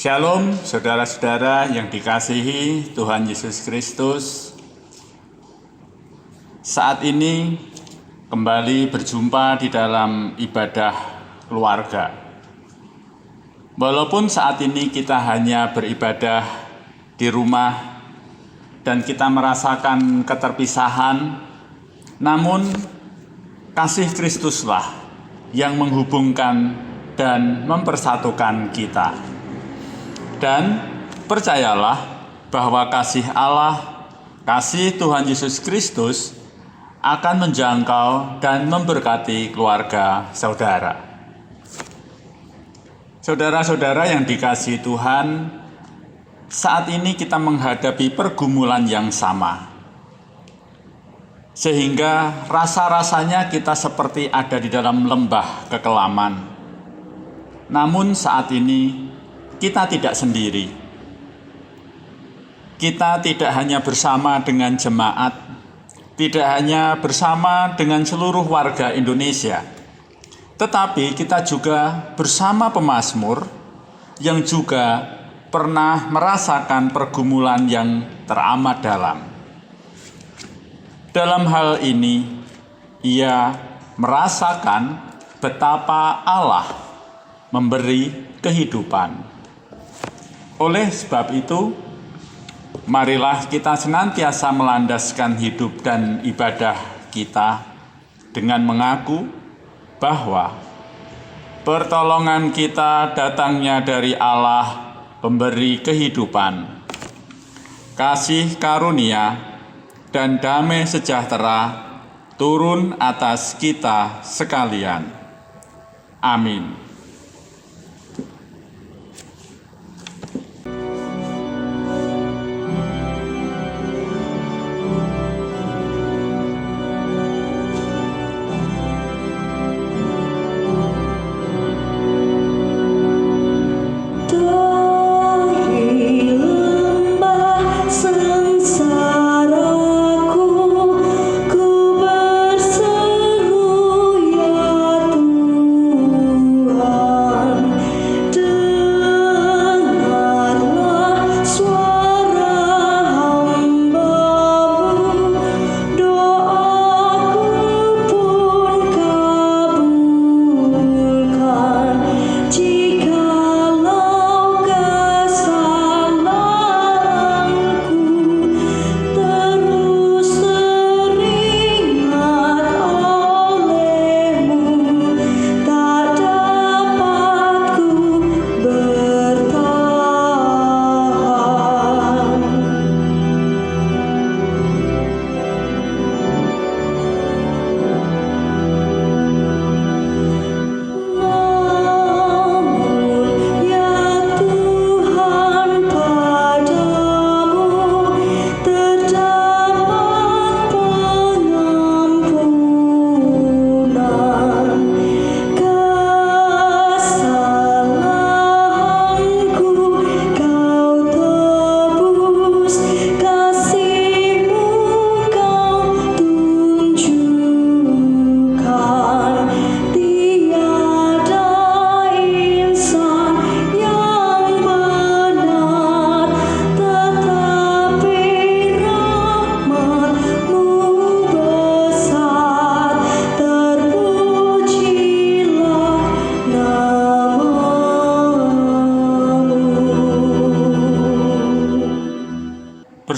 Shalom, saudara-saudara yang dikasihi Tuhan Yesus Kristus. Saat ini kembali berjumpa di dalam ibadah keluarga. Walaupun saat ini kita hanya beribadah di rumah dan kita merasakan keterpisahan, namun kasih Kristuslah yang menghubungkan dan mempersatukan kita. Dan percayalah bahwa kasih Allah, kasih Tuhan Yesus Kristus akan menjangkau dan memberkati keluarga saudara. Saudara-saudara yang dikasihi Tuhan, saat ini kita menghadapi pergumulan yang sama. Sehingga rasa-rasanya kita seperti ada di dalam lembah kekelaman. Namun saat ini kita tidak sendiri. Kita tidak hanya bersama dengan jemaat, tidak hanya bersama dengan seluruh warga Indonesia, tetapi kita juga bersama pemazmur yang juga pernah merasakan pergumulan yang teramat dalam. Dalam hal ini, ia merasakan betapa Allah memberi kehidupan. Oleh sebab itu, marilah kita senantiasa melandaskan hidup dan ibadah kita dengan mengaku bahwa pertolongan kita datangnya dari Allah, pemberi kehidupan, kasih karunia, dan damai sejahtera turun atas kita sekalian. Amin.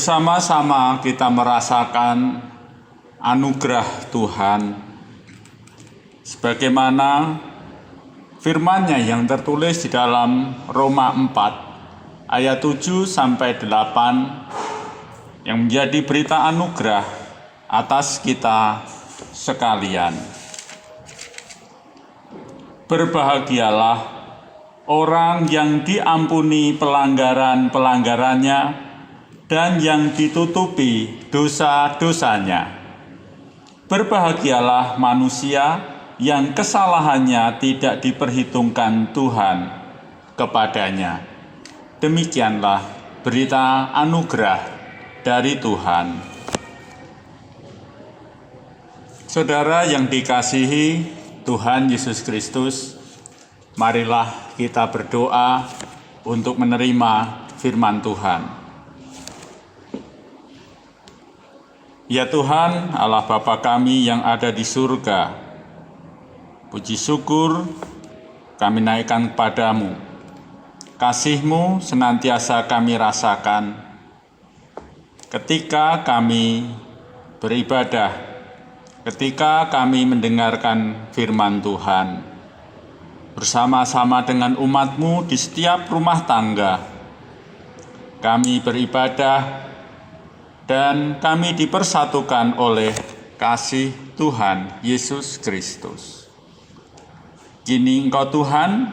Bersama-sama kita merasakan anugerah Tuhan sebagaimana firman-Nya yang tertulis di dalam Roma 4 ayat 7 sampai 8 yang menjadi berita anugerah atas kita sekalian. Berbahagialah orang yang diampuni pelanggaran-pelanggarannya dan yang ditutupi dosa-dosanya. Berbahagialah manusia yang kesalahannya tidak diperhitungkan Tuhan kepadanya. Demikianlah berita anugerah dari Tuhan. Saudara yang dikasihi Tuhan Yesus Kristus, marilah kita berdoa untuk menerima firman Tuhan. Ya Tuhan, Allah Bapa kami yang ada di surga, puji syukur kami naikkan kepadamu. Kasih-Mu senantiasa kami rasakan ketika kami beribadah, ketika kami mendengarkan firman Tuhan, bersama-sama dengan umat-Mu di setiap rumah tangga. Kami beribadah dan kami dipersatukan oleh kasih Tuhan Yesus Kristus. Kini Engkau Tuhan,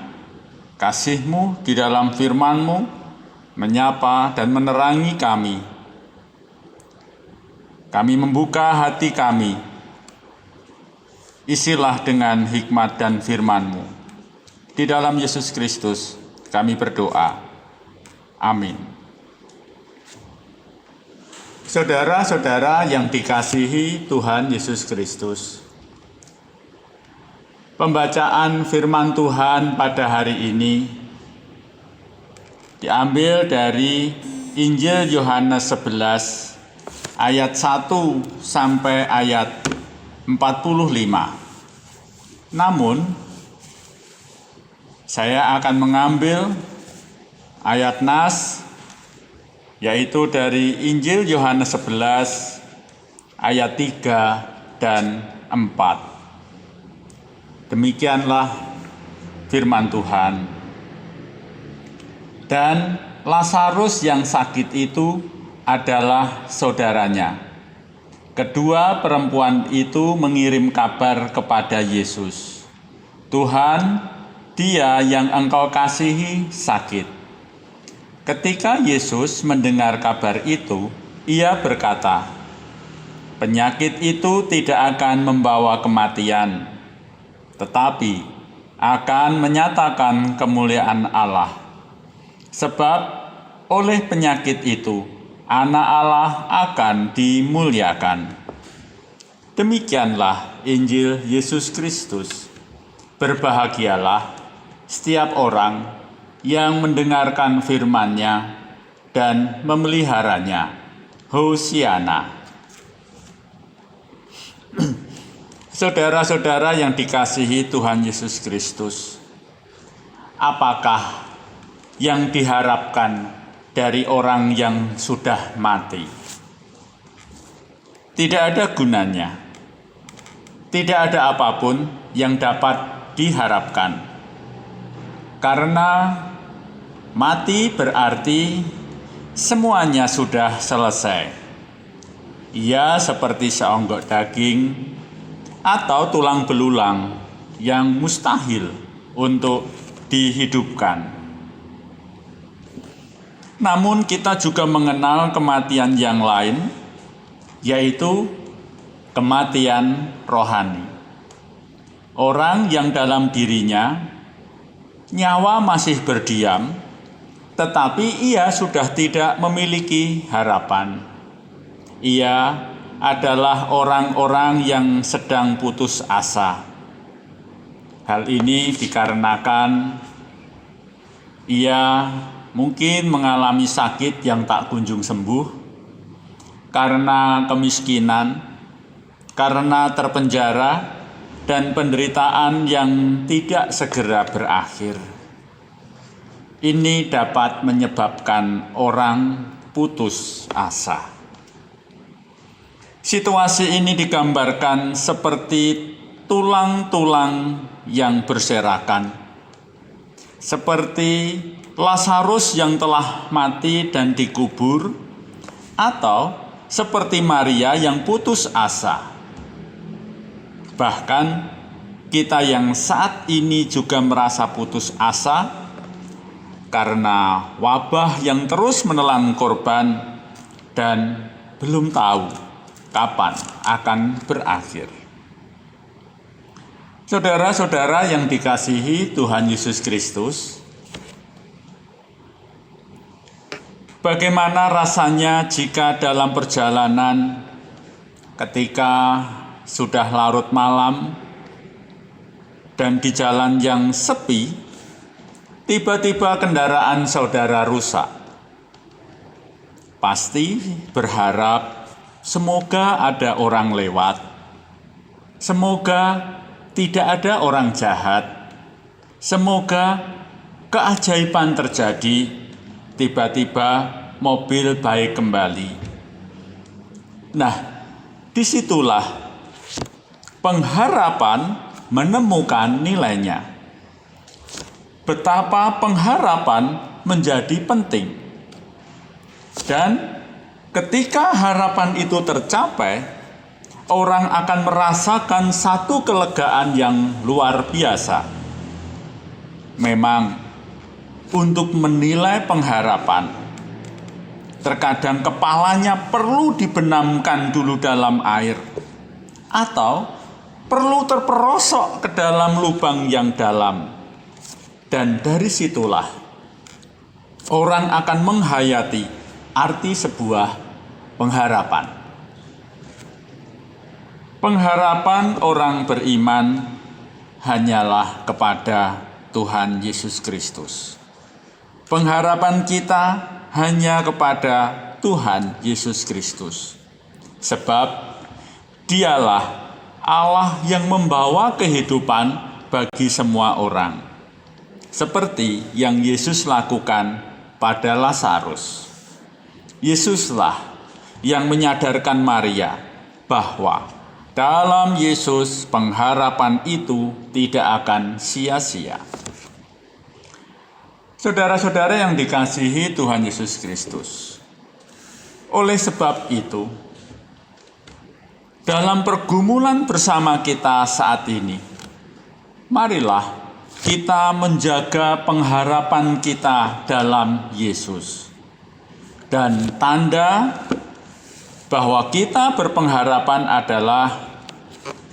kasih-Mu di dalam firman-Mu menyapa dan menerangi kami. Kami membuka hati kami, isilah dengan hikmat dan firman-Mu. Di dalam Yesus Kristus kami berdoa. Amin. Saudara-saudara yang dikasihi Tuhan Yesus Kristus, pembacaan firman Tuhan pada hari ini diambil dari Injil Yohanes 11 ayat 1 sampai ayat 45. Namun, saya akan mengambil ayat nas, yaitu dari Injil Yohanes 11 ayat 3 dan 4. Demikianlah firman Tuhan. Dan Lazarus yang sakit itu adalah saudaranya. Kedua perempuan itu mengirim kabar kepada Yesus, "Tuhan, dia yang Engkau kasihi sakit." Ketika Yesus mendengar kabar itu, ia berkata, "Penyakit itu tidak akan membawa kematian, tetapi akan menyatakan kemuliaan Allah. Sebab oleh penyakit itu, Anak Allah akan dimuliakan." Demikianlah Injil Yesus Kristus. Berbahagialah setiap orang yang mendengarkan firman-Nya dan memeliharanya. Hosiana. Saudara-saudara yang dikasihi Tuhan Yesus Kristus, apakah yang diharapkan dari orang yang sudah mati? Tidak ada gunanya. Tidak ada apapun yang dapat diharapkan. Karena mati berarti semuanya sudah selesai. Ia seperti seonggok daging atau tulang belulang yang mustahil untuk dihidupkan. Namun kita juga mengenal kematian yang lain, yaitu kematian rohani. Orang yang dalam dirinya nyawa masih berdiam, tetapi ia sudah tidak memiliki harapan. Ia adalah orang-orang yang sedang putus asa. Hal ini dikarenakan ia mungkin mengalami sakit yang tak kunjung sembuh, karena kemiskinan, karena terpenjara, dan penderitaan yang tidak segera berakhir. Ini dapat menyebabkan orang putus asa. Situasi ini digambarkan seperti tulang-tulang yang berserakan, seperti Lazarus yang telah mati dan dikubur, atau seperti Maria yang putus asa. Bahkan kita yang saat ini juga merasa putus asa karena wabah yang terus menelan korban dan belum tahu kapan akan berakhir. Saudara-saudara yang dikasihi Tuhan Yesus Kristus, bagaimana rasanya jika dalam perjalanan ketika sudah larut malam dan di jalan yang sepi, tiba-tiba kendaraan saudara rusak. Pasti berharap semoga ada orang lewat, semoga tidak ada orang jahat, semoga keajaiban terjadi, tiba-tiba mobil baik kembali. Nah, disitulah pengharapan menemukan nilainya. Betapa pengharapan menjadi penting. Dan ketika harapan itu tercapai, orang akan merasakan satu kelegaan yang luar biasa. Memang, untuk menilai pengharapan, terkadang kepalanya perlu dibenamkan dulu dalam air, atau perlu terperosok ke dalam lubang yang dalam. Dan dari situlah, orang akan menghayati arti sebuah pengharapan. Pengharapan orang beriman hanyalah kepada Tuhan Yesus Kristus. Pengharapan kita hanya kepada Tuhan Yesus Kristus. Sebab Dialah Allah yang membawa kehidupan bagi semua orang. Seperti yang Yesus lakukan pada Lazarus. Yesuslah yang menyadarkan Maria bahwa dalam Yesus pengharapan itu tidak akan sia-sia. Saudara-saudara yang dikasihi Tuhan Yesus Kristus, oleh sebab itu, dalam pergumulan bersama kita saat ini, marilah kita menjaga pengharapan kita dalam Yesus. Dan tanda bahwa kita berpengharapan adalah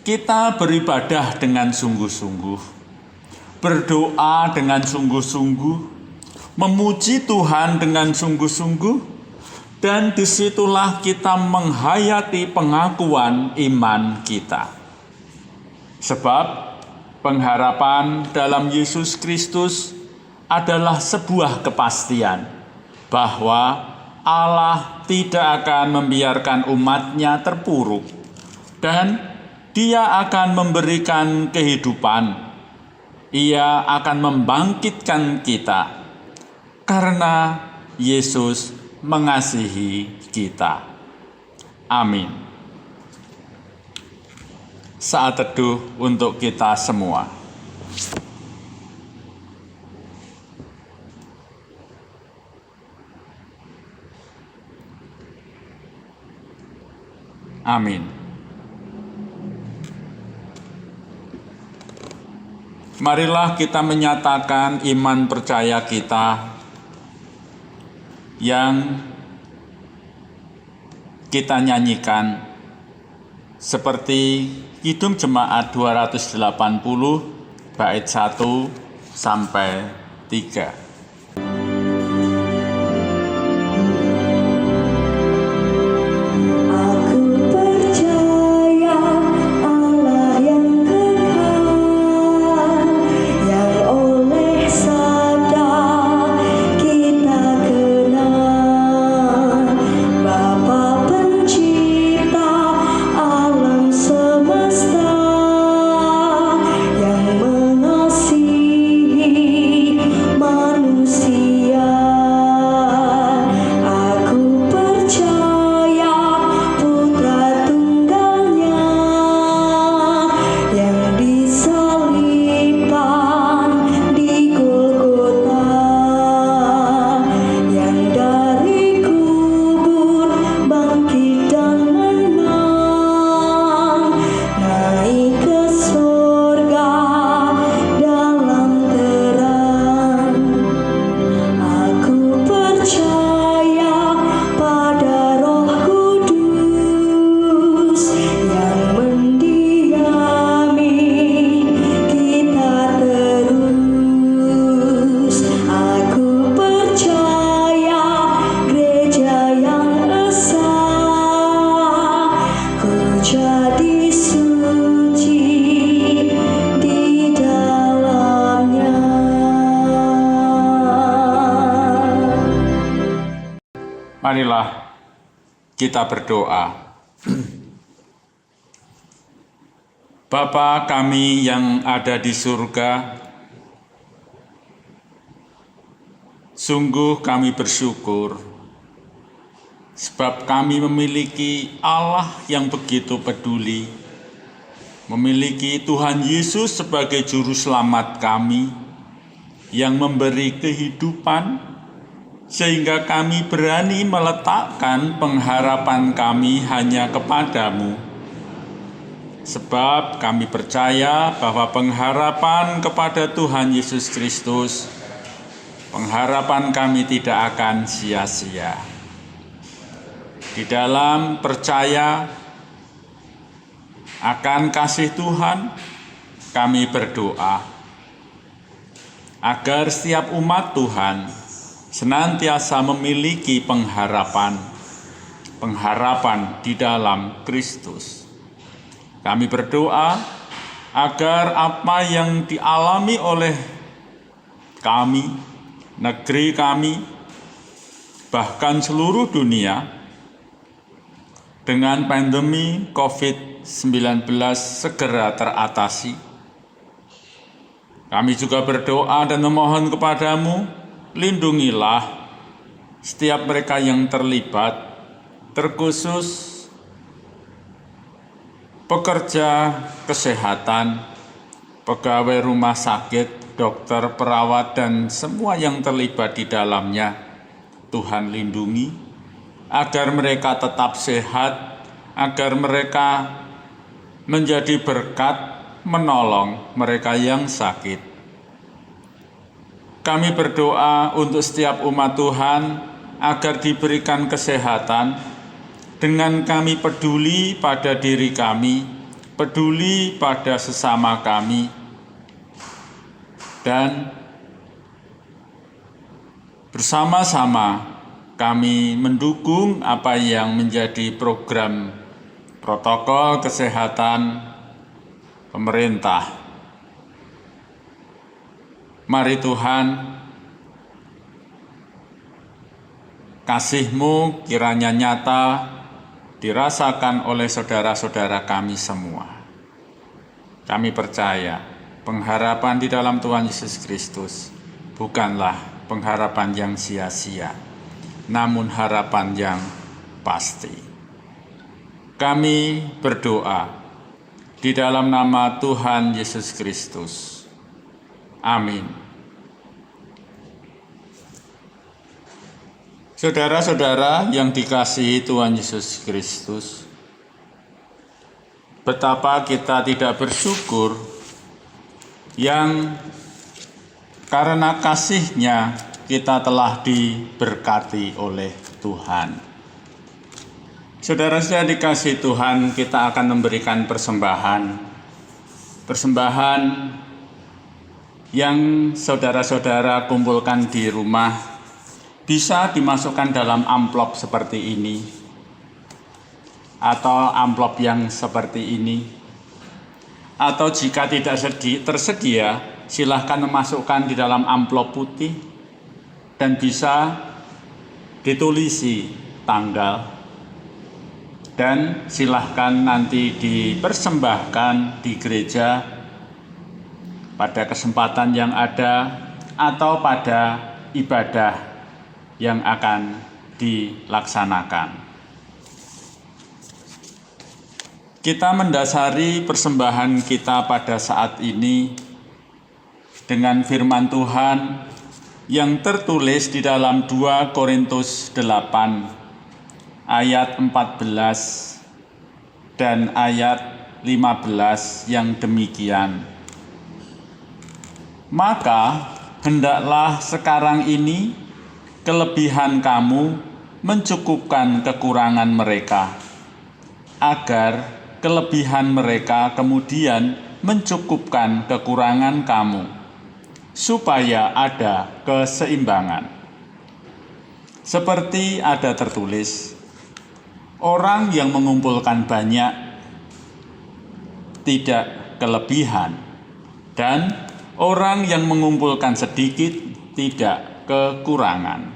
kita beribadah dengan sungguh-sungguh, berdoa dengan sungguh-sungguh, memuji Tuhan dengan sungguh-sungguh, dan disitulah kita menghayati pengakuan iman kita. Sebab pengharapan dalam Yesus Kristus adalah sebuah kepastian bahwa Allah tidak akan membiarkan umat-Nya terpuruk, dan Dia akan memberikan kehidupan. Ia akan membangkitkan kita, karena Yesus mengasihi kita. Amin. Saat teduh untuk kita semua. Amin. Marilah kita menyatakan iman percaya kita yang kita nyanyikan seperti Kidung Jemaat 280 bait 1 sampai 3. Mengasihi Marilah kita berdoa. Bapa kami yang ada di surga, sungguh kami bersyukur sebab kami memiliki Allah yang begitu peduli, memiliki Tuhan Yesus sebagai juru selamat kami yang memberi kehidupan sehingga kami berani meletakkan pengharapan kami hanya kepadamu. Sebab kami percaya bahwa pengharapan kepada Tuhan Yesus Kristus, pengharapan kami tidak akan sia-sia. Di dalam percaya akan kasih Tuhan, kami berdoa agar setiap umat Tuhan senantiasa memiliki pengharapan di dalam Kristus. Kami berdoa agar apa yang dialami oleh kami, negeri kami, bahkan seluruh dunia dengan pandemi COVID-19 segera teratasi. Kami juga berdoa dan memohon kepadamu, lindungilah setiap mereka yang terlibat, terkhusus pekerja kesehatan, pegawai rumah sakit, dokter, perawat, dan semua yang terlibat di dalamnya. Tuhan lindungi, agar mereka tetap sehat, agar mereka menjadi berkat menolong mereka yang sakit. Kami berdoa untuk setiap umat Tuhan agar diberikan kesehatan, dengan kami peduli pada diri kami, peduli pada sesama kami, dan bersama-sama kami mendukung apa yang menjadi program protokol kesehatan pemerintah. Mari Tuhan, kasih-Mu kiranya nyata dirasakan oleh saudara-saudara kami semua. Kami percaya pengharapan di dalam Tuhan Yesus Kristus bukanlah pengharapan yang sia-sia, namun harapan yang pasti. Kami berdoa di dalam nama Tuhan Yesus Kristus. Amin. Saudara-saudara yang dikasihi Tuhan Yesus Kristus, betapa kita tidak bersyukur yang karena kasih-Nya kita telah diberkati oleh Tuhan. Saudara-saudara dikasihi Tuhan, kita akan memberikan persembahan yang saudara-saudara kumpulkan di rumah, bisa dimasukkan dalam amplop seperti ini, atau amplop yang seperti ini, atau jika tidak tersedia, silahkan memasukkan di dalam amplop putih, dan bisa ditulisi tanggal, dan silahkan nanti dipersembahkan di gereja pada kesempatan yang ada, atau pada ibadah yang akan dilaksanakan. Kita mendasari persembahan kita pada saat ini dengan firman Tuhan yang tertulis di dalam 2 Korintus 8 ayat 14 dan ayat 15 yang demikian. Maka hendaklah sekarang ini kelebihan kamu mencukupkan kekurangan mereka, agar kelebihan mereka kemudian mencukupkan kekurangan kamu, supaya ada keseimbangan. Seperti ada tertulis, orang yang mengumpulkan banyak tidak kelebihan, dan orang yang mengumpulkan sedikit tidak kekurangan.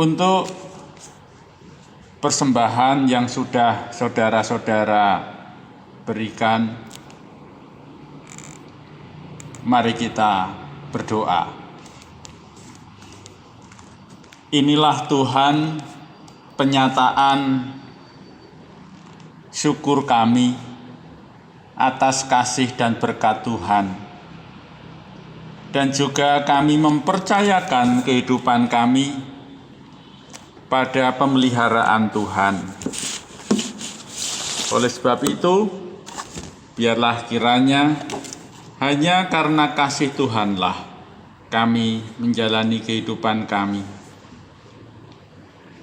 untuk persembahan yang sudah saudara-saudara berikan, mari kita berdoa. Inilah Tuhan penyataan syukur kami atas kasih dan berkat Tuhan. Dan juga kami mempercayakan kehidupan kami pada pemeliharaan Tuhan. Oleh sebab itu, biarlah kiranya hanya karena kasih Tuhanlah kami menjalani kehidupan kami.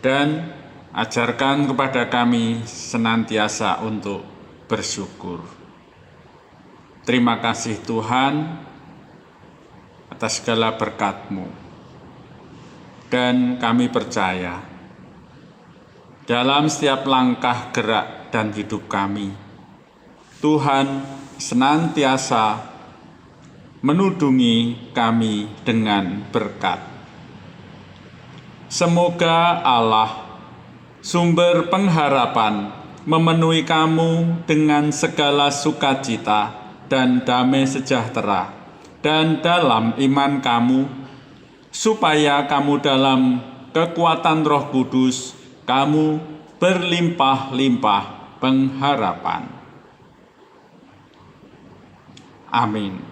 Dan ajarkan kepada kami senantiasa untuk bersyukur. Terima kasih Tuhan atas segala berkat-Mu. Dan kami percaya dalam setiap langkah gerak dan hidup kami, Tuhan senantiasa menudungi kami dengan berkat. Semoga Allah, sumber pengharapan, memenuhi kamu dengan segala sukacita dan damai sejahtera, dan dalam iman kamu, supaya kamu dalam kekuatan Roh Kudus, kamu berlimpah-limpah pengharapan. Amin.